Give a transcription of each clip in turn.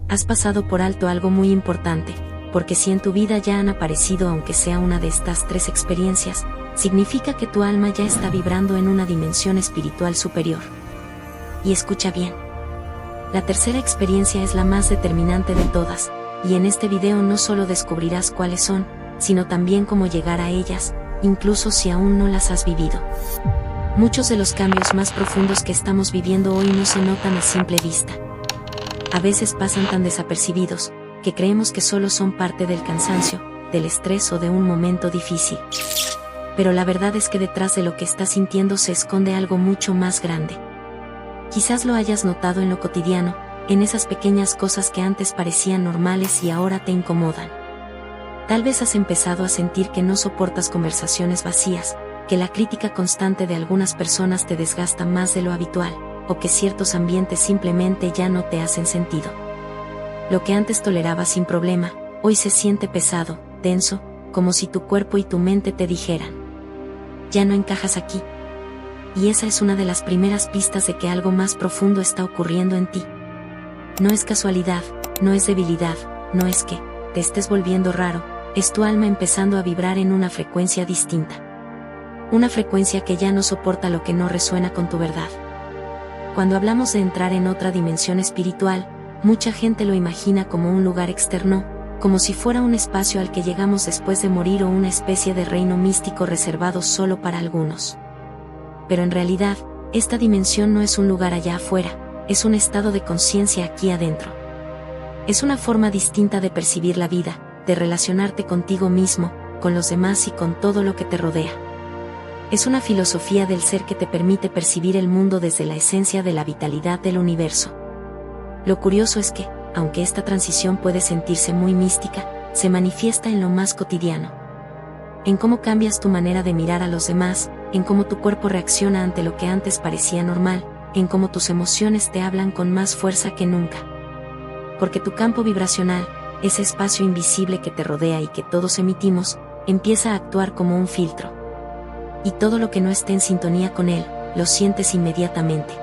has pasado por alto algo muy importante, porque si en tu vida ya han aparecido aunque sea una de estas 3 experiencias, significa que tu alma ya está vibrando en una dimensión espiritual superior. Y escucha bien. La tercera experiencia es la más determinante de todas, y en este video no solo descubrirás cuáles son, sino también cómo llegar a ellas, incluso si aún no las has vivido. Muchos de los cambios más profundos que estamos viviendo hoy no se notan a simple vista. A veces pasan tan desapercibidos, que creemos que solo son parte del cansancio, del estrés o de un momento difícil. Pero la verdad es que detrás de lo que estás sintiendo se esconde algo mucho más grande. Quizás lo hayas notado en lo cotidiano, en esas pequeñas cosas que antes parecían normales y ahora te incomodan. Tal vez has empezado a sentir que no soportas conversaciones vacías, que la crítica constante de algunas personas te desgasta más de lo habitual, o que ciertos ambientes simplemente ya no te hacen sentido. Lo que antes tolerabas sin problema, hoy se siente pesado, denso, como si tu cuerpo y tu mente te dijeran: ya no encajas aquí. Y esa es una de las primeras pistas de que algo más profundo está ocurriendo en ti. No es casualidad, no es debilidad, no es que te estés volviendo raro, es tu alma empezando a vibrar en una frecuencia distinta. Una frecuencia que ya no soporta lo que no resuena con tu verdad. Cuando hablamos de entrar en otra dimensión espiritual, mucha gente lo imagina como un lugar externo, como si fuera un espacio al que llegamos después de morir o una especie de reino místico reservado solo para algunos. Pero en realidad, esta dimensión no es un lugar allá afuera, es un estado de conciencia aquí adentro. Es una forma distinta de percibir la vida, de relacionarte contigo mismo, con los demás y con todo lo que te rodea. Es una filosofía del ser que te permite percibir el mundo desde la esencia de la vitalidad del universo. Lo curioso es que, aunque esta transición puede sentirse muy mística, se manifiesta en lo más cotidiano. En cómo cambias tu manera de mirar a los demás, en cómo tu cuerpo reacciona ante lo que antes parecía normal, en cómo tus emociones te hablan con más fuerza que nunca. Porque tu campo vibracional, ese espacio invisible que te rodea y que todos emitimos, empieza a actuar como un filtro. Y todo lo que no esté en sintonía con él, lo sientes inmediatamente.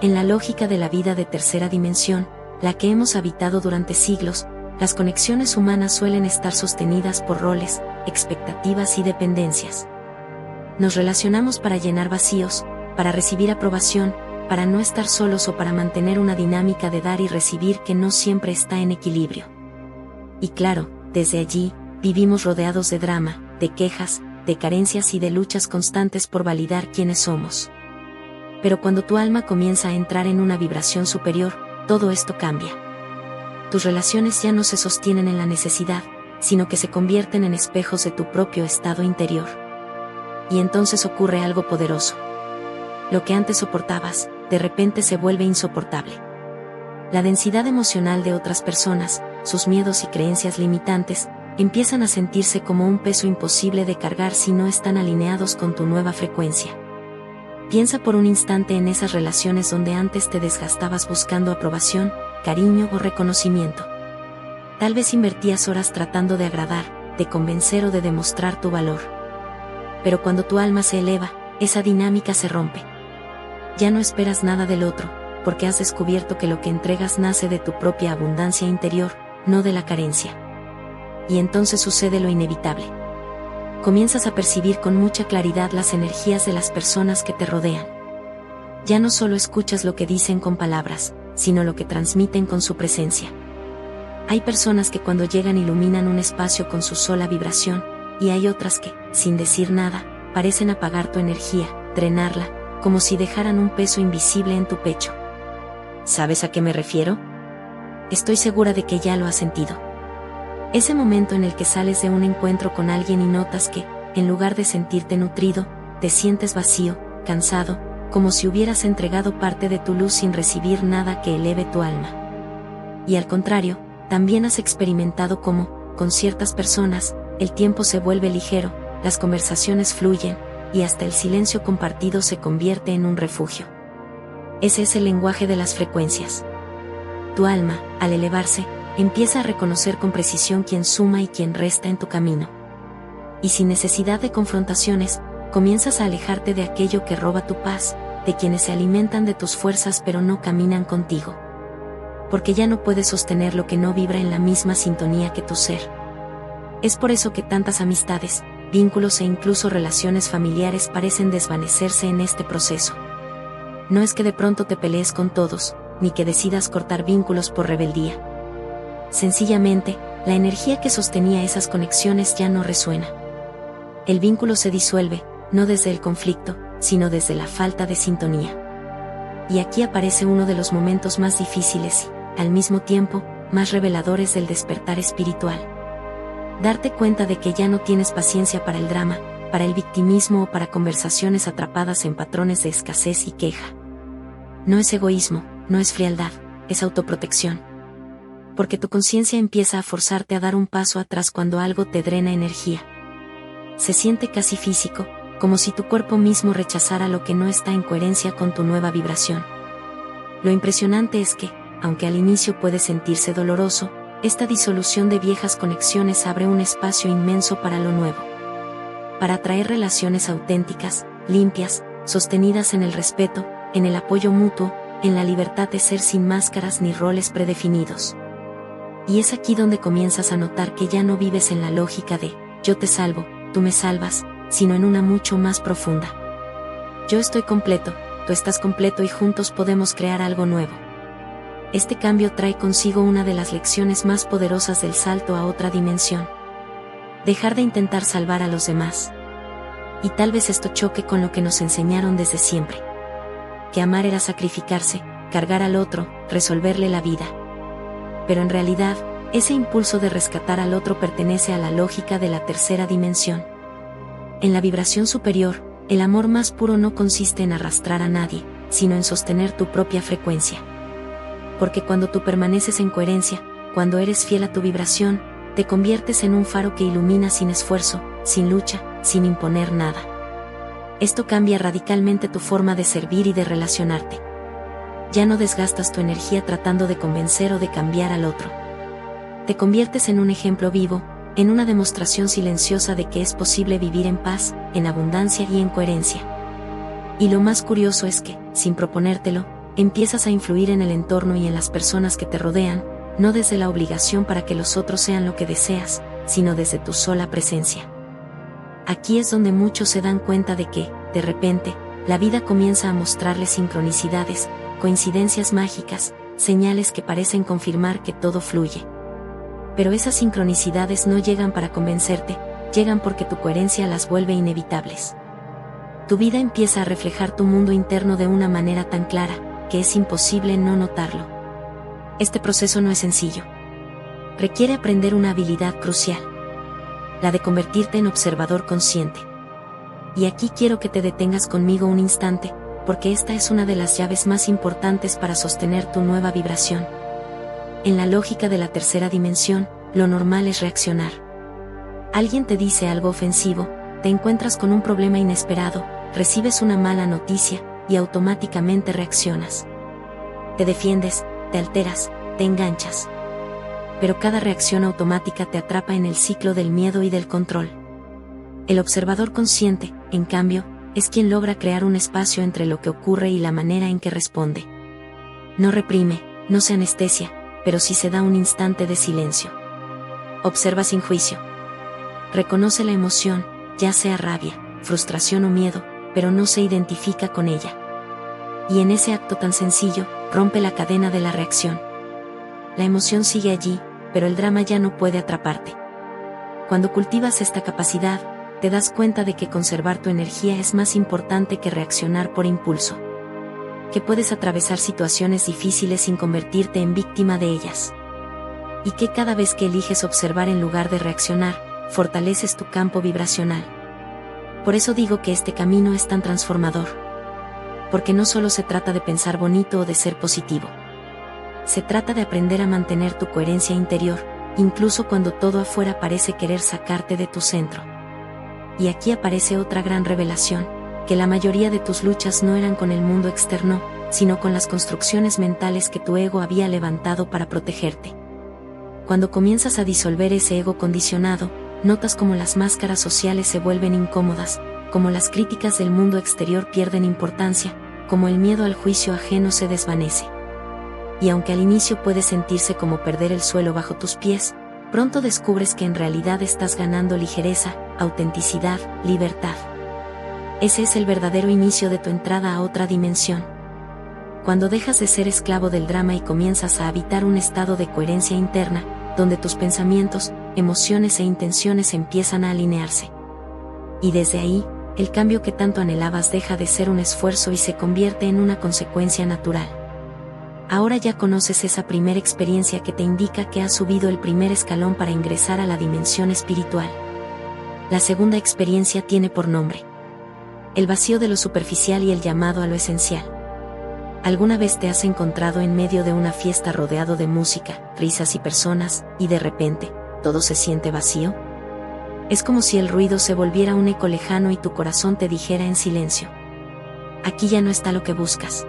En la lógica de la vida de tercera dimensión, la que hemos habitado durante siglos, las conexiones humanas suelen estar sostenidas por roles, expectativas y dependencias. Nos relacionamos para llenar vacíos, para recibir aprobación, para no estar solos o para mantener una dinámica de dar y recibir que no siempre está en equilibrio. Y claro, desde allí, vivimos rodeados de drama, de quejas, de carencias y de luchas constantes por validar quiénes somos. Pero cuando tu alma comienza a entrar en una vibración superior, todo esto cambia. Tus relaciones ya no se sostienen en la necesidad, sino que se convierten en espejos de tu propio estado interior. Y entonces ocurre algo poderoso. Lo que antes soportabas, de repente se vuelve insoportable. La densidad emocional de otras personas, sus miedos y creencias limitantes, empiezan a sentirse como un peso imposible de cargar si no están alineados con tu nueva frecuencia. Piensa por un instante en esas relaciones donde antes te desgastabas buscando aprobación, cariño o reconocimiento. Tal vez invertías horas tratando de agradar, de convencer o de demostrar tu valor. Pero cuando tu alma se eleva, esa dinámica se rompe. Ya no esperas nada del otro, porque has descubierto que lo que entregas nace de tu propia abundancia interior, no de la carencia. Y entonces sucede lo inevitable. Comienzas a percibir con mucha claridad las energías de las personas que te rodean. Ya no solo escuchas lo que dicen con palabras, sino lo que transmiten con su presencia. Hay personas que cuando llegan iluminan un espacio con su sola vibración, y hay otras que, sin decir nada, parecen apagar tu energía, drenarla, como si dejaran un peso invisible en tu pecho. ¿Sabes a qué me refiero? Estoy segura de que ya lo has sentido. Ese momento en el que sales de un encuentro con alguien y notas que, en lugar de sentirte nutrido, te sientes vacío, cansado, como si hubieras entregado parte de tu luz sin recibir nada que eleve tu alma. Y al contrario, también has experimentado cómo, con ciertas personas, el tiempo se vuelve ligero, las conversaciones fluyen, y hasta el silencio compartido se convierte en un refugio. Ese es el lenguaje de las frecuencias. Tu alma, al elevarse, empieza a reconocer con precisión quién suma y quién resta en tu camino. Y sin necesidad de confrontaciones, comienzas a alejarte de aquello que roba tu paz, de quienes se alimentan de tus fuerzas pero no caminan contigo. porque ya no puedes sostener lo que no vibra en la misma sintonía que tu ser. Es por eso que tantas amistades, vínculos e incluso relaciones familiares parecen desvanecerse en este proceso. No es que de pronto te pelees con todos, ni que decidas cortar vínculos por rebeldía. Sencillamente, la energía que sostenía esas conexiones ya no resuena. El vínculo se disuelve, no desde el conflicto, sino desde la falta de sintonía. Y aquí aparece uno de los momentos más difíciles y, al mismo tiempo, más reveladores del despertar espiritual. Darte cuenta de que ya no tienes paciencia para el drama, para el victimismo o para conversaciones atrapadas en patrones de escasez y queja. No es egoísmo, no es frialdad, es autoprotección. Porque tu conciencia empieza a forzarte a dar un paso atrás cuando algo te drena energía. Se siente casi físico, como si tu cuerpo mismo rechazara lo que no está en coherencia con tu nueva vibración. Lo impresionante es que, aunque al inicio puede sentirse doloroso, esta disolución de viejas conexiones abre un espacio inmenso para lo nuevo. Para atraer relaciones auténticas, limpias, sostenidas en el respeto, en el apoyo mutuo, en la libertad de ser sin máscaras ni roles predefinidos. Y es aquí donde comienzas a notar que ya no vives en la lógica de yo te salvo, tú me salvas, sino en una mucho más profunda. Yo estoy completo, tú estás completo y juntos podemos crear algo nuevo. Este cambio trae consigo una de las lecciones más poderosas del salto a otra dimensión. Dejar de intentar salvar a los demás. Y tal vez esto choque con lo que nos enseñaron desde siempre. Que amar era sacrificarse, cargar al otro, resolverle la vida. Pero en realidad, ese impulso de rescatar al otro pertenece a la lógica de la tercera dimensión. En la vibración superior, el amor más puro no consiste en arrastrar a nadie, sino en sostener tu propia frecuencia. Porque cuando tú permaneces en coherencia, cuando eres fiel a tu vibración, te conviertes en un faro que ilumina sin esfuerzo, sin lucha, sin imponer nada. Esto cambia radicalmente tu forma de servir y de relacionarte. Ya no desgastas tu energía tratando de convencer o de cambiar al otro. Te conviertes en un ejemplo vivo, en una demostración silenciosa de que es posible vivir en paz, en abundancia y en coherencia. Y lo más curioso es que, sin proponértelo, empiezas a influir en el entorno y en las personas que te rodean, no desde la obligación para que los otros sean lo que deseas, sino desde tu sola presencia. Aquí es donde muchos se dan cuenta de que, de repente, la vida comienza a mostrarles sincronicidades, coincidencias mágicas, señales que parecen confirmar que todo fluye. Pero esas sincronicidades no llegan para convencerte, llegan porque tu coherencia las vuelve inevitables. Tu vida empieza a reflejar tu mundo interno de una manera tan clara, que es imposible no notarlo. Este proceso no es sencillo. Requiere aprender una habilidad crucial. La de convertirte en observador consciente. Y aquí quiero que te detengas conmigo un instante, porque esta es una de las llaves más importantes para sostener tu nueva vibración. En la lógica de la tercera dimensión, lo normal es reaccionar. Alguien te dice algo ofensivo, te encuentras con un problema inesperado, recibes una mala noticia, y automáticamente reaccionas. Te defiendes, te alteras, te enganchas. Pero cada reacción automática te atrapa en el ciclo del miedo y del control. El observador consciente, en cambio, es quien logra crear un espacio entre lo que ocurre y la manera en que responde. No reprime, no se anestesia, pero sí se da un instante de silencio. Observa sin juicio. Reconoce la emoción, ya sea rabia, frustración o miedo, pero no se identifica con ella. Y en ese acto tan sencillo, rompe la cadena de la reacción. La emoción sigue allí, pero el drama ya no puede atraparte. Cuando cultivas esta capacidad, te das cuenta de que conservar tu energía es más importante que reaccionar por impulso. Que puedes atravesar situaciones difíciles sin convertirte en víctima de ellas. Y que cada vez que eliges observar en lugar de reaccionar, fortaleces tu campo vibracional. Por eso digo que este camino es tan transformador. Porque no solo se trata de pensar bonito o de ser positivo. Se trata de aprender a mantener tu coherencia interior, incluso cuando todo afuera parece querer sacarte de tu centro. Y aquí aparece otra gran revelación, que la mayoría de tus luchas no eran con el mundo externo, sino con las construcciones mentales que tu ego había levantado para protegerte. Cuando comienzas a disolver ese ego condicionado, notas como las máscaras sociales se vuelven incómodas, como las críticas del mundo exterior pierden importancia, como el miedo al juicio ajeno se desvanece. y aunque al inicio puede sentirse como perder el suelo bajo tus pies, pronto descubres que en realidad estás ganando ligereza, autenticidad, libertad. Ese es el verdadero inicio de tu entrada a otra dimensión. Cuando dejas de ser esclavo del drama y comienzas a habitar un estado de coherencia interna, donde tus pensamientos, emociones e intenciones empiezan a alinearse. Y desde ahí, el cambio que tanto anhelabas deja de ser un esfuerzo y se convierte en una consecuencia natural. Ahora ya conoces esa primera experiencia que te indica que has subido el primer escalón para ingresar a la dimensión espiritual. La segunda experiencia tiene por nombre el vacío de lo superficial y el llamado a lo esencial. ¿Alguna vez te has encontrado en medio de una fiesta rodeado de música, risas y personas, y de repente, todo se siente vacío? Es como si el ruido se volviera un eco lejano y tu corazón te dijera en silencio: aquí ya no está lo que buscas.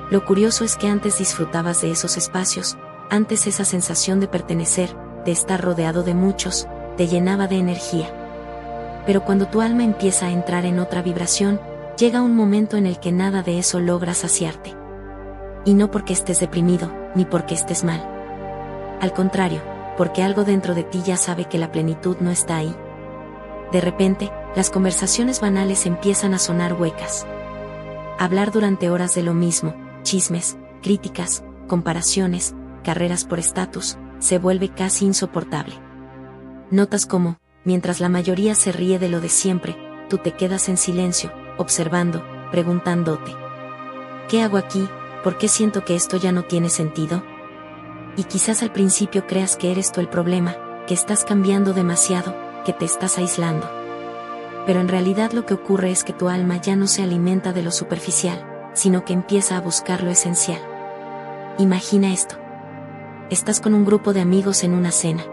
Lo curioso es que antes disfrutabas de esos espacios, antes esa sensación de pertenecer, de estar rodeado de muchos, te llenaba de energía. Pero cuando tu alma empieza a entrar en otra vibración, llega un momento en el que nada de eso logra saciarte. Y no porque estés deprimido, ni porque estés mal. Al contrario, porque algo dentro de ti ya sabe que la plenitud no está ahí. De repente, las conversaciones banales empiezan a sonar huecas. Hablar durante horas de lo mismo, chismes, críticas, comparaciones, carreras por estatus, se vuelve casi insoportable. Notas cómo, mientras la mayoría se ríe de lo de siempre, tú te quedas en silencio, observando, preguntándote: ¿qué hago aquí? ¿Por qué siento que esto ya no tiene sentido? Y quizás al principio creas que eres tú el problema, que estás cambiando demasiado, que te estás aislando. Pero en realidad lo que ocurre es que tu alma ya no se alimenta de lo superficial, sino que empieza a buscar lo esencial. Imagina esto. Estás con un grupo de amigos en una cena.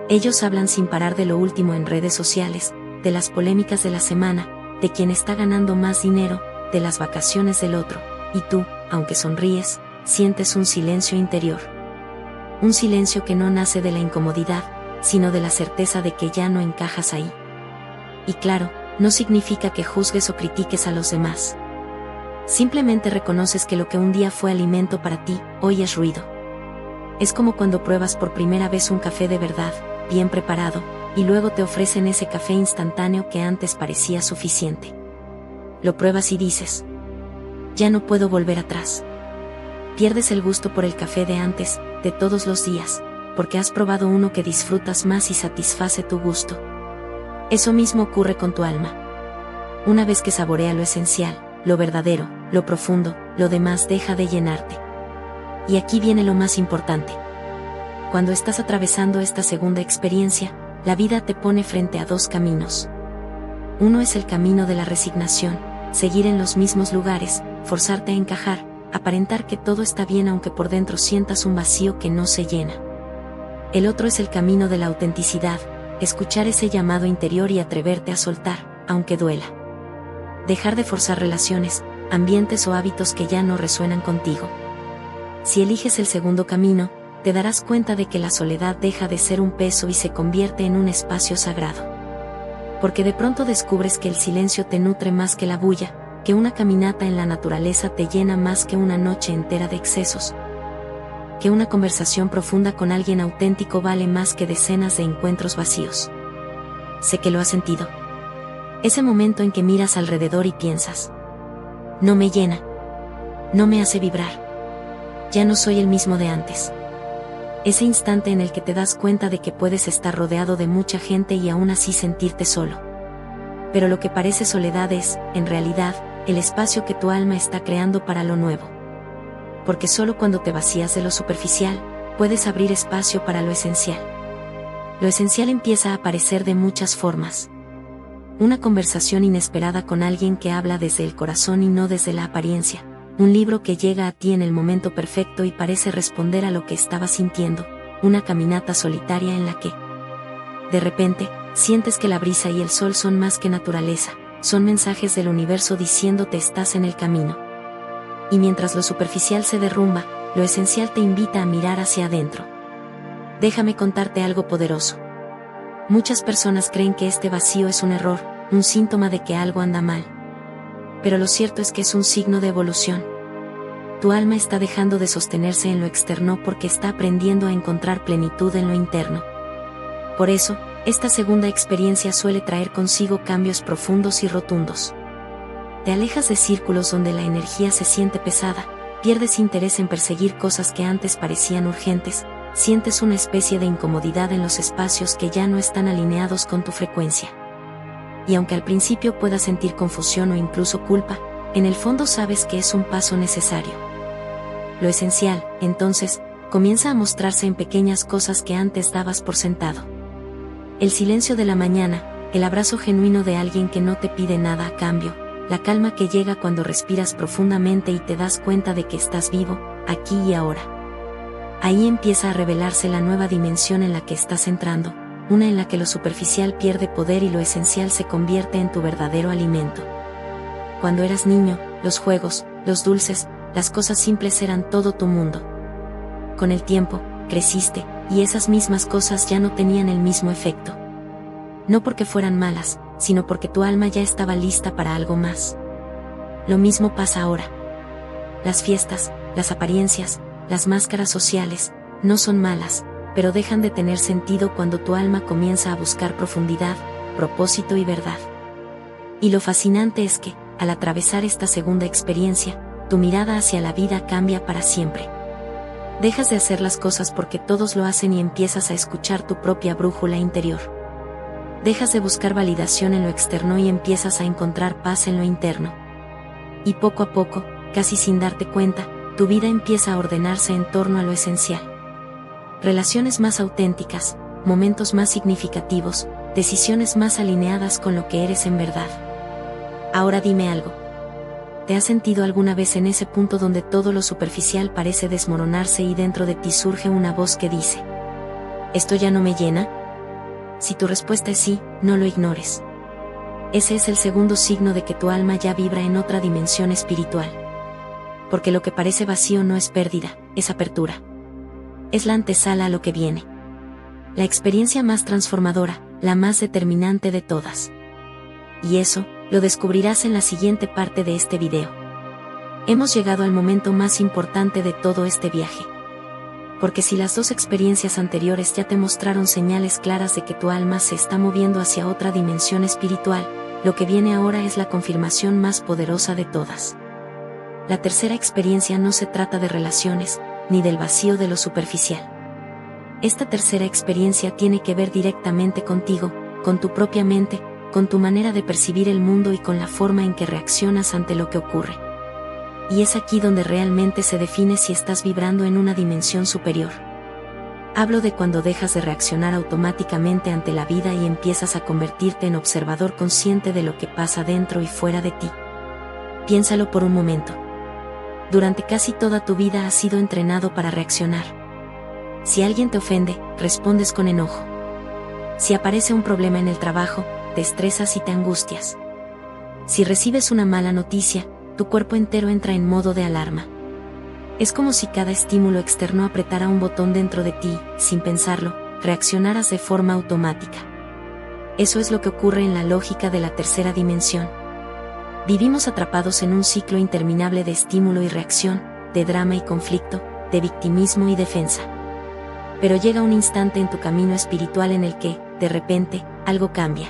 Ellos hablan sin parar de lo último en redes sociales, de las polémicas de la semana, de quién está ganando más dinero, de las vacaciones del otro, y tú, aunque sonríes, sientes un silencio interior. Un silencio que no nace de la incomodidad, sino de la certeza de que ya no encajas ahí. Y claro, no significa que juzgues o critiques a los demás. Simplemente reconoces que lo que un día fue alimento para ti, hoy es ruido. Es como cuando pruebas por primera vez un café de verdad, bien preparado, y luego te ofrecen ese café instantáneo que antes parecía suficiente. Lo pruebas y dices: ya no puedo volver atrás. Pierdes el gusto por el café de antes, de todos los días, porque has probado uno que disfrutas más y satisface tu gusto. Eso mismo ocurre con tu alma. Una vez que saborea lo esencial, lo verdadero, lo profundo, lo demás deja de llenarte. Y aquí viene lo más importante. Cuando estás atravesando esta segunda experiencia, la vida te pone frente a dos caminos. Uno es el camino de la resignación, seguir en los mismos lugares, forzarte a encajar, aparentar que todo está bien aunque por dentro sientas un vacío que no se llena. El otro es el camino de la autenticidad, escuchar ese llamado interior y atreverte a soltar, aunque duela. Dejar de forzar relaciones, ambientes o hábitos que ya no resuenan contigo. Si eliges el segundo camino, te darás cuenta de que la soledad deja de ser un peso y se convierte en un espacio sagrado. Porque de pronto descubres que el silencio te nutre más que la bulla, que una caminata en la naturaleza te llena más que una noche entera de excesos, que una conversación profunda con alguien auténtico vale más que decenas de encuentros vacíos. Sé que lo has sentido. Ese momento en que miras alrededor y piensas: no me llena, no me hace vibrar, ya no soy el mismo de antes. Ese instante en el que te das cuenta de que puedes estar rodeado de mucha gente y aún así sentirte solo. Pero lo que parece soledad es, en realidad, el espacio que tu alma está creando para lo nuevo. Porque solo cuando te vacías de lo superficial, puedes abrir espacio para lo esencial. Lo esencial empieza a aparecer de muchas formas. Una conversación inesperada con alguien que habla desde el corazón y no desde la apariencia. Un libro que llega a ti en el momento perfecto y parece responder a lo que estabas sintiendo. Una caminata solitaria en la que, de repente, sientes que la brisa y el sol son más que naturaleza, son mensajes del universo diciéndote estás en el camino. Y mientras lo superficial se derrumba, lo esencial te invita a mirar hacia adentro. Déjame contarte algo poderoso. Muchas personas creen que este vacío es un error, un síntoma de que algo anda mal. Pero lo cierto es que es un signo de evolución. tu alma está dejando de sostenerse en lo externo porque está aprendiendo a encontrar plenitud en lo interno. Por eso, esta segunda experiencia suele traer consigo cambios profundos y rotundos. Te alejas de círculos donde la energía se siente pesada, pierdes interés en perseguir cosas que antes parecían urgentes, sientes una especie de incomodidad en los espacios que ya no están alineados con tu frecuencia. Y aunque al principio puedas sentir confusión o incluso culpa, en el fondo sabes que es un paso necesario. Lo esencial, entonces, comienza a mostrarse en pequeñas cosas que antes dabas por sentado. El silencio de la mañana, el abrazo genuino de alguien que no te pide nada a cambio, la calma que llega cuando respiras profundamente y te das cuenta de que estás vivo, aquí y ahora. Ahí empieza a revelarse la nueva dimensión en la que estás entrando, una en la que lo superficial pierde poder y lo esencial se convierte en tu verdadero alimento. Cuando eras niño, los juegos, los dulces, las cosas simples eran todo tu mundo. Con el tiempo, creciste, y esas mismas cosas ya no tenían el mismo efecto. No porque fueran malas, sino porque tu alma ya estaba lista para algo más. Lo mismo pasa ahora. Las fiestas, las apariencias, las máscaras sociales, no son malas, pero dejan de tener sentido cuando tu alma comienza a buscar profundidad, propósito y verdad. Y lo fascinante es que, al atravesar esta segunda experiencia, tu mirada hacia la vida cambia para siempre. Dejas de hacer las cosas porque todos lo hacen y empiezas a escuchar tu propia brújula interior. Dejas de buscar validación en lo externo y empiezas a encontrar paz en lo interno. Y poco a poco, casi sin darte cuenta, tu vida empieza a ordenarse en torno a lo esencial. Relaciones más auténticas, momentos más significativos, decisiones más alineadas con lo que eres en verdad. Ahora dime algo. ¿Te has sentido alguna vez en ese punto donde todo lo superficial parece desmoronarse y dentro de ti surge una voz que dice: ¿esto ya no me llena? Si tu respuesta es sí, no lo ignores. Ese es el segundo signo de que tu alma ya vibra en otra dimensión espiritual. Porque lo que parece vacío no es pérdida, es apertura. Es la antesala a lo que viene. La experiencia más transformadora, la más determinante de todas. Y eso, lo descubrirás en la siguiente parte de este video. Hemos llegado al momento más importante de todo este viaje. Porque si las dos experiencias anteriores ya te mostraron señales claras de que tu alma se está moviendo hacia otra dimensión espiritual, lo que viene ahora es la confirmación más poderosa de todas. La tercera experiencia no se trata de relaciones, ni del vacío de lo superficial. Esta tercera experiencia tiene que ver directamente contigo, con tu propia mente, con tu manera de percibir el mundo y con la forma en que reaccionas ante lo que ocurre. Y es aquí donde realmente se define si estás vibrando en una dimensión superior. Hablo de cuando dejas de reaccionar automáticamente ante la vida y empiezas a convertirte en observador consciente de lo que pasa dentro y fuera de ti. Piénsalo por un momento. Durante casi toda tu vida has sido entrenado para reaccionar. Si alguien te ofende, respondes con enojo. Si aparece un problema en el trabajo, te estresas y te angustias. Si recibes una mala noticia, tu cuerpo entero entra en modo de alarma. Es como si cada estímulo externo apretara un botón dentro de ti, sin pensarlo, reaccionaras de forma automática. Eso es lo que ocurre en la lógica de la tercera dimensión. Vivimos atrapados en un ciclo interminable de estímulo y reacción, de drama y conflicto, de victimismo y defensa. Pero llega un instante en tu camino espiritual en el que, de repente, algo cambia.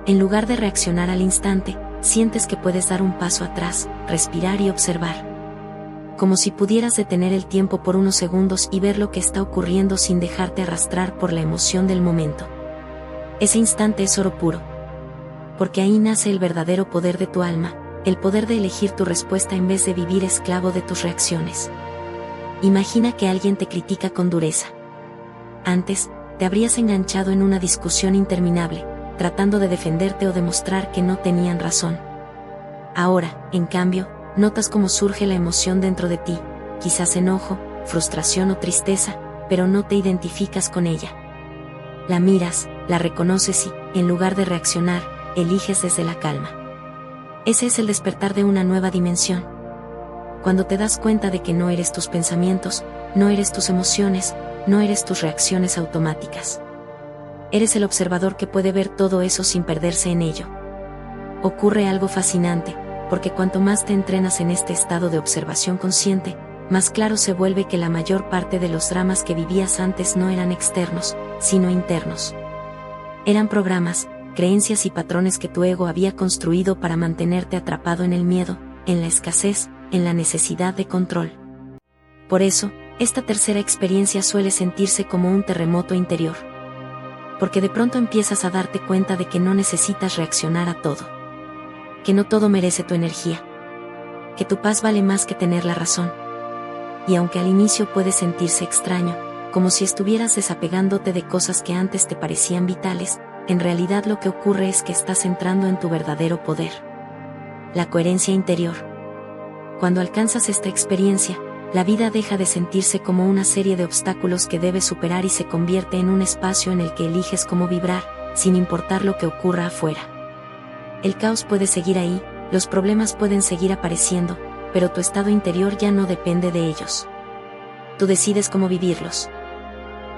En lugar de reaccionar al instante, sientes que puedes dar un paso atrás, respirar y observar. Como si pudieras detener el tiempo por unos segundos y ver lo que está ocurriendo sin dejarte arrastrar por la emoción del momento. Ese instante es oro puro. Porque ahí nace el verdadero poder de tu alma, el poder de elegir tu respuesta en vez de vivir esclavo de tus reacciones. Imagina que alguien te critica con dureza. Antes, te habrías enganchado en una discusión interminable, tratando de defenderte o demostrar que no tenían razón. Ahora, en cambio, notas cómo surge la emoción dentro de ti, quizás enojo, frustración o tristeza, pero no te identificas con ella. La miras, la reconoces y, en lugar de reaccionar, eliges desde la calma. Ese es el despertar de una nueva dimensión. Cuando te das cuenta de que no eres tus pensamientos, no eres tus emociones, no eres tus reacciones automáticas. Eres el observador que puede ver todo eso sin perderse en ello. Ocurre algo fascinante, porque cuanto más te entrenas en este estado de observación consciente, más claro se vuelve que la mayor parte de los dramas que vivías antes no eran externos, sino internos. Eran programas, creencias y patrones que tu ego había construido para mantenerte atrapado en el miedo, en la escasez, en la necesidad de control. Por eso, esta tercera experiencia suele sentirse como un terremoto interior. Porque de pronto empiezas a darte cuenta de que no necesitas reaccionar a todo. Que no todo merece tu energía. Que tu paz vale más que tener la razón. Y aunque al inicio puede sentirse extraño, como si estuvieras desapegándote de cosas que antes te parecían vitales, en realidad lo que ocurre es que estás entrando en tu verdadero poder. La coherencia interior. Cuando alcanzas esta experiencia, la vida deja de sentirse como una serie de obstáculos que debes superar y se convierte en un espacio en el que eliges cómo vibrar, sin importar lo que ocurra afuera. El caos puede seguir ahí, los problemas pueden seguir apareciendo, pero tu estado interior ya no depende de ellos. Tú decides cómo vivirlos.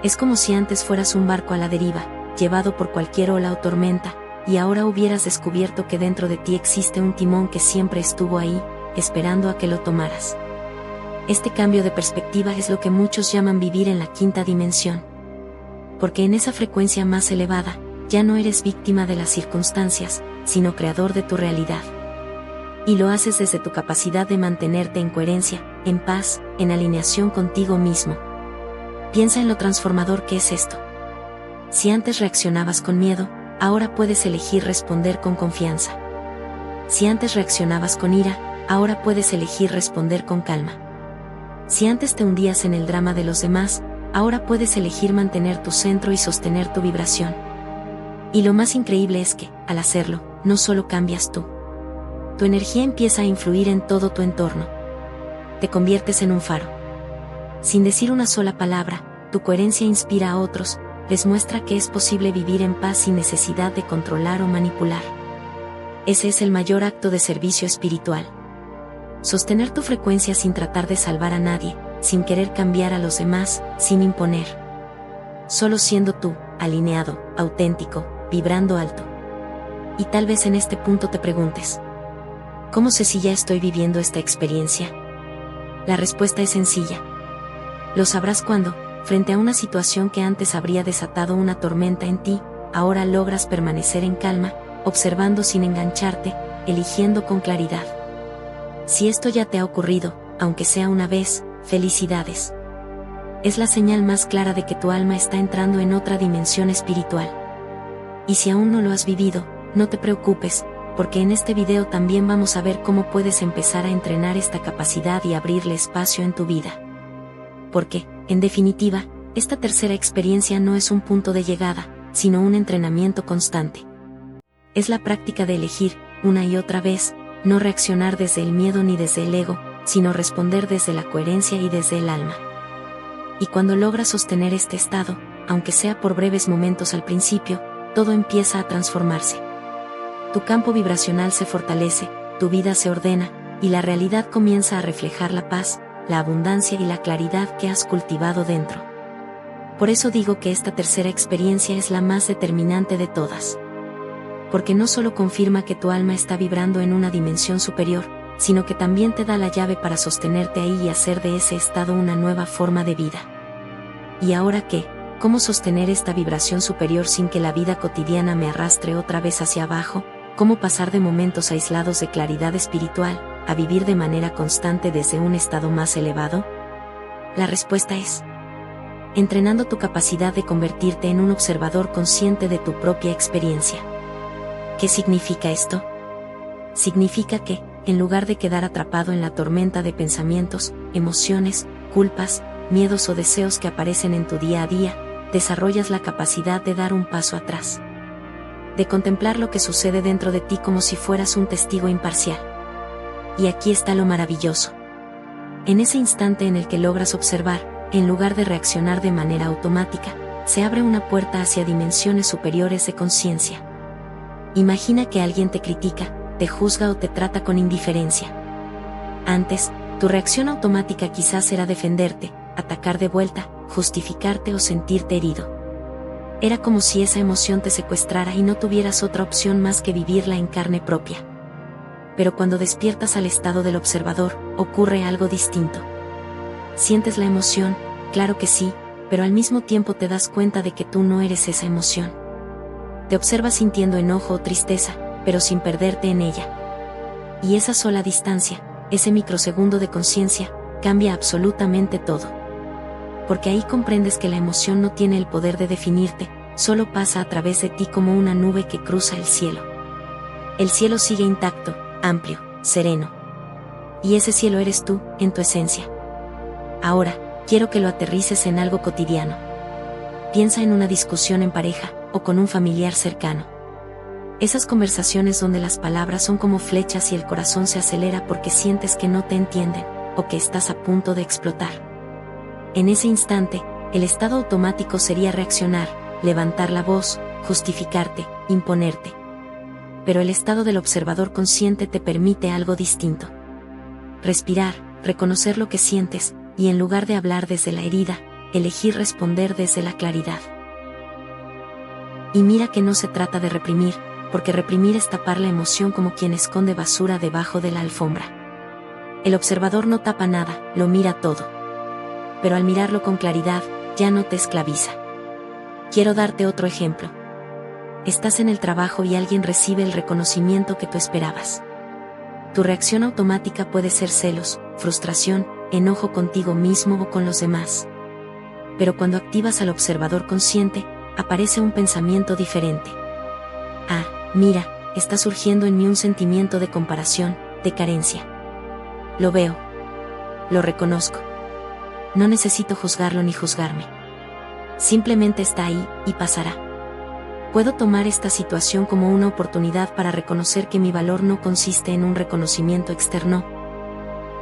Es como si antes fueras un barco a la deriva, llevado por cualquier ola o tormenta, y ahora hubieras descubierto que dentro de ti existe un timón que siempre estuvo ahí, esperando a que lo tomaras. Este cambio de perspectiva es lo que muchos llaman vivir en la quinta dimensión. Porque en esa frecuencia más elevada, ya no eres víctima de las circunstancias, sino creador de tu realidad. Y lo haces desde tu capacidad de mantenerte en coherencia, en paz, en alineación contigo mismo. Piensa en lo transformador que es esto. Si antes reaccionabas con miedo, ahora puedes elegir responder con confianza. Si antes reaccionabas con ira, ahora puedes elegir responder con calma. Si antes te hundías en el drama de los demás, ahora puedes elegir mantener tu centro y sostener tu vibración. Y lo más increíble es que, al hacerlo, no solo cambias tú. Tu energía empieza a influir en todo tu entorno. Te conviertes en un faro. Sin decir una sola palabra, tu coherencia inspira a otros, les muestra que es posible vivir en paz sin necesidad de controlar o manipular. Ese es el mayor acto de servicio espiritual. Sostener tu frecuencia sin tratar de salvar a nadie, sin querer cambiar a los demás, sin imponer. Solo siendo tú, alineado, auténtico, vibrando alto. Y tal vez en este punto te preguntes, ¿cómo sé si ya estoy viviendo esta experiencia? La respuesta es sencilla. Lo sabrás cuando, frente a una situación que antes habría desatado una tormenta en ti, ahora logras permanecer en calma, observando sin engancharte, eligiendo con claridad. Si esto ya te ha ocurrido, aunque sea una vez, felicidades. Es la señal más clara de que tu alma está entrando en otra dimensión espiritual. Y si aún no lo has vivido, no te preocupes, porque en este video también vamos a ver cómo puedes empezar a entrenar esta capacidad y abrirle espacio en tu vida. Porque, en definitiva, esta tercera experiencia no es un punto de llegada, sino un entrenamiento constante. Es la práctica de elegir, una y otra vez, no reaccionar desde el miedo ni desde el ego, sino responder desde la coherencia y desde el alma. Y cuando logras sostener este estado, aunque sea por breves momentos al principio, todo empieza a transformarse. Tu campo vibracional se fortalece, tu vida se ordena, y la realidad comienza a reflejar la paz, la abundancia y la claridad que has cultivado dentro. Por eso digo que esta tercera experiencia es la más determinante de todas. Porque no solo confirma que tu alma está vibrando en una dimensión superior, sino que también te da la llave para sostenerte ahí y hacer de ese estado una nueva forma de vida. ¿Y ahora qué? ¿Cómo sostener esta vibración superior sin que la vida cotidiana me arrastre otra vez hacia abajo? ¿Cómo pasar de momentos aislados de claridad espiritual, a vivir de manera constante desde un estado más elevado? La respuesta es: entrenando tu capacidad de convertirte en un observador consciente de tu propia experiencia. ¿Qué significa esto? Significa que, en lugar de quedar atrapado en la tormenta de pensamientos, emociones, culpas, miedos o deseos que aparecen en tu día a día, desarrollas la capacidad de dar un paso atrás. De contemplar lo que sucede dentro de ti como si fueras un testigo imparcial. Y aquí está lo maravilloso. En ese instante en el que logras observar, en lugar de reaccionar de manera automática, se abre una puerta hacia dimensiones superiores de conciencia. Imagina que alguien te critica, te juzga o te trata con indiferencia. Antes, tu reacción automática quizás era defenderte, atacar de vuelta, justificarte o sentirte herido. Era como si esa emoción te secuestrara y no tuvieras otra opción más que vivirla en carne propia. Pero cuando despiertas al estado del observador, ocurre algo distinto. ¿Sientes la emoción? Claro que sí, pero al mismo tiempo te das cuenta de que tú no eres esa emoción. Te observas sintiendo enojo o tristeza, pero sin perderte en ella. Y esa sola distancia, ese microsegundo de conciencia, cambia absolutamente todo. Porque ahí comprendes que la emoción no tiene el poder de definirte, solo pasa a través de ti como una nube que cruza el cielo. El cielo sigue intacto, amplio, sereno. Y ese cielo eres tú, en tu esencia. Ahora, quiero que lo aterrices en algo cotidiano. Piensa en una discusión en pareja, o con un familiar cercano. Esas conversaciones donde las palabras son como flechas y el corazón se acelera porque sientes que no te entienden, o que estás a punto de explotar. En ese instante, el estado automático sería reaccionar, levantar la voz, justificarte, imponerte. Pero el estado del observador consciente te permite algo distinto. Respirar, reconocer lo que sientes, y en lugar de hablar desde la herida, elegir responder desde la claridad. Y mira que no se trata de reprimir, porque reprimir es tapar la emoción como quien esconde basura debajo de la alfombra. El observador no tapa nada, lo mira todo. Pero al mirarlo con claridad, ya no te esclaviza. Quiero darte otro ejemplo. Estás en el trabajo y alguien recibe el reconocimiento que tú esperabas. Tu reacción automática puede ser celos, frustración, enojo contigo mismo o con los demás. Pero cuando activas al observador consciente, aparece un pensamiento diferente. Ah, mira, está surgiendo en mí un sentimiento de comparación, de carencia. Lo veo. Lo reconozco. No necesito juzgarlo ni juzgarme. Simplemente está ahí, y pasará. Puedo tomar esta situación como una oportunidad para reconocer que mi valor no consiste en un reconocimiento externo,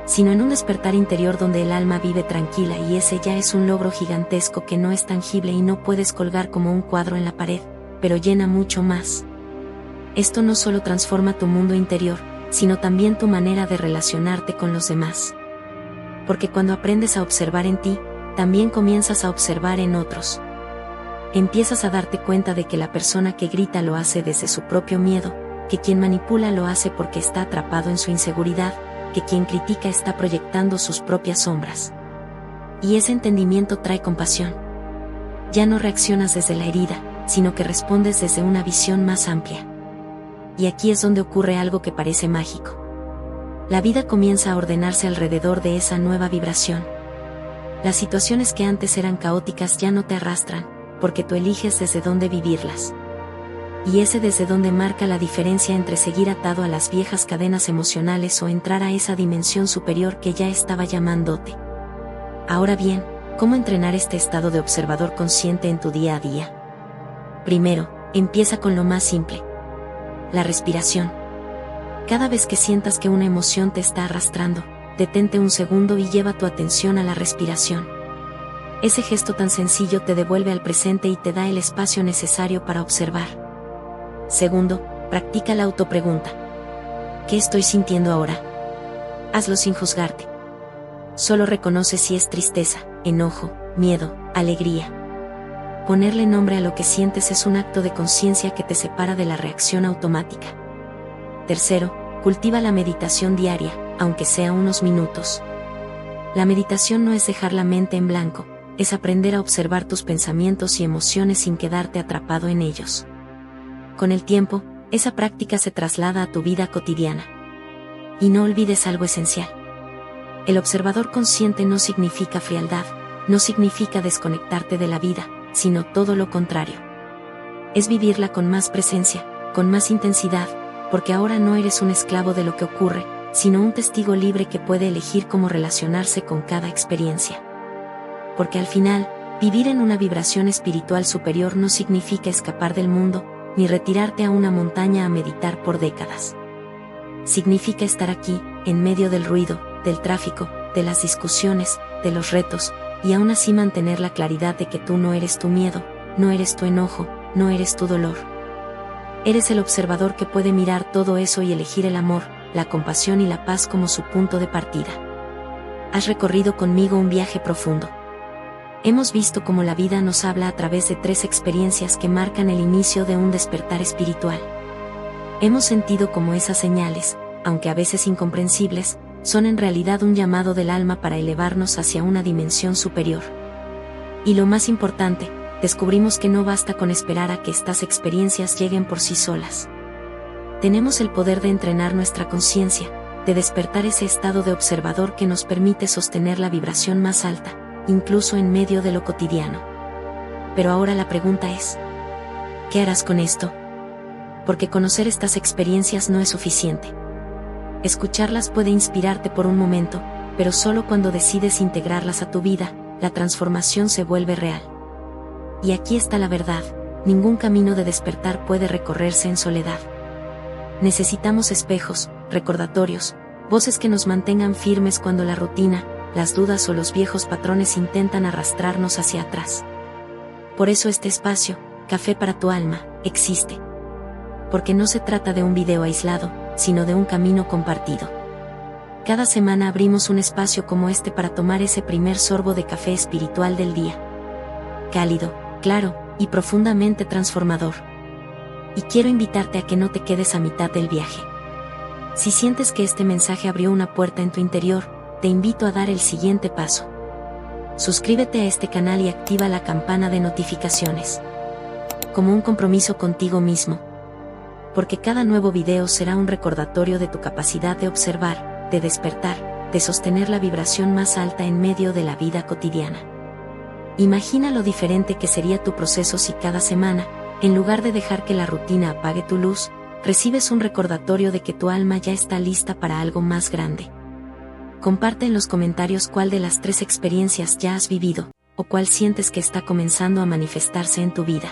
sino en un despertar interior donde el alma vive tranquila, y ese ya es un logro gigantesco que no es tangible y no puedes colgar como un cuadro en la pared, pero llena mucho más. Esto no solo transforma tu mundo interior, sino también tu manera de relacionarte con los demás. Porque cuando aprendes a observar en ti, también comienzas a observar en otros. Empiezas a darte cuenta de que la persona que grita lo hace desde su propio miedo, que quien manipula lo hace porque está atrapado en su inseguridad, que quien critica está proyectando sus propias sombras. Y ese entendimiento trae compasión. Ya no reaccionas desde la herida, sino que respondes desde una visión más amplia. Y aquí es donde ocurre algo que parece mágico. La vida comienza a ordenarse alrededor de esa nueva vibración. Las situaciones que antes eran caóticas ya no te arrastran, porque tú eliges desde dónde vivirlas. Y ese desde dónde marca la diferencia entre seguir atado a las viejas cadenas emocionales o entrar a esa dimensión superior que ya estaba llamándote. Ahora bien, ¿cómo entrenar este estado de observador consciente en tu día a día? Primero, empieza con lo más simple. La respiración. Cada vez que sientas que una emoción te está arrastrando, detente un segundo y lleva tu atención a la respiración. Ese gesto tan sencillo te devuelve al presente y te da el espacio necesario para observar. Segundo, practica la autopregunta. ¿Qué estoy sintiendo ahora? Hazlo sin juzgarte. Solo reconoce si es tristeza, enojo, miedo, alegría. Ponerle nombre a lo que sientes es un acto de conciencia que te separa de la reacción automática. Tercero, cultiva la meditación diaria, aunque sea unos minutos. La meditación no es dejar la mente en blanco, es aprender a observar tus pensamientos y emociones sin quedarte atrapado en ellos. Con el tiempo, esa práctica se traslada a tu vida cotidiana. Y no olvides algo esencial. El observador consciente no significa frialdad, no significa desconectarte de la vida, sino todo lo contrario. Es vivirla con más presencia, con más intensidad, porque ahora no eres un esclavo de lo que ocurre, sino un testigo libre que puede elegir cómo relacionarse con cada experiencia. Porque al final, vivir en una vibración espiritual superior no significa escapar del mundo, ni retirarte a una montaña a meditar por décadas. Significa estar aquí, en medio del ruido, del tráfico, de las discusiones, de los retos, y aún así mantener la claridad de que tú no eres tu miedo, no eres tu enojo, no eres tu dolor. Eres el observador que puede mirar todo eso y elegir el amor, la compasión y la paz como su punto de partida. Has recorrido conmigo un viaje profundo. Hemos visto cómo la vida nos habla a través de 3 experiencias que marcan el inicio de un despertar espiritual. Hemos sentido cómo esas señales, aunque a veces incomprensibles, son en realidad un llamado del alma para elevarnos hacia una dimensión superior. Y lo más importante, descubrimos que no basta con esperar a que estas experiencias lleguen por sí solas. Tenemos el poder de entrenar nuestra conciencia, de despertar ese estado de observador que nos permite sostener la vibración más alta, incluso en medio de lo cotidiano. Pero ahora la pregunta es, ¿qué harás con esto? Porque conocer estas experiencias no es suficiente. Escucharlas puede inspirarte por un momento, pero solo cuando decides integrarlas a tu vida, la transformación se vuelve real. Y aquí está la verdad, ningún camino de despertar puede recorrerse en soledad. Necesitamos espejos, recordatorios, voces que nos mantengan firmes cuando la rutina, las dudas o los viejos patrones intentan arrastrarnos hacia atrás. Por eso este espacio, Café para tu alma, existe. Porque no se trata de un video aislado, sino de un camino compartido. Cada semana abrimos un espacio como este para tomar ese primer sorbo de café espiritual del día. Cálido, claro, y profundamente transformador. Y quiero invitarte a que no te quedes a mitad del viaje. Si sientes que este mensaje abrió una puerta en tu interior, te invito a dar el siguiente paso. Suscríbete a este canal y activa la campana de notificaciones. Como un compromiso contigo mismo. Porque cada nuevo video será un recordatorio de tu capacidad de observar, de despertar, de sostener la vibración más alta en medio de la vida cotidiana. Imagina lo diferente que sería tu proceso si cada semana, en lugar de dejar que la rutina apague tu luz, recibes un recordatorio de que tu alma ya está lista para algo más grande. Comparte en los comentarios cuál de las 3 experiencias ya has vivido, o cuál sientes que está comenzando a manifestarse en tu vida.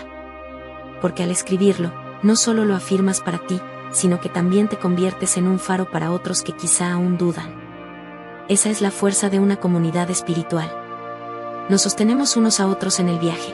Porque al escribirlo, no solo lo afirmas para ti, sino que también te conviertes en un faro para otros que quizá aún dudan. Esa es la fuerza de una comunidad espiritual. Nos sostenemos unos a otros en el viaje.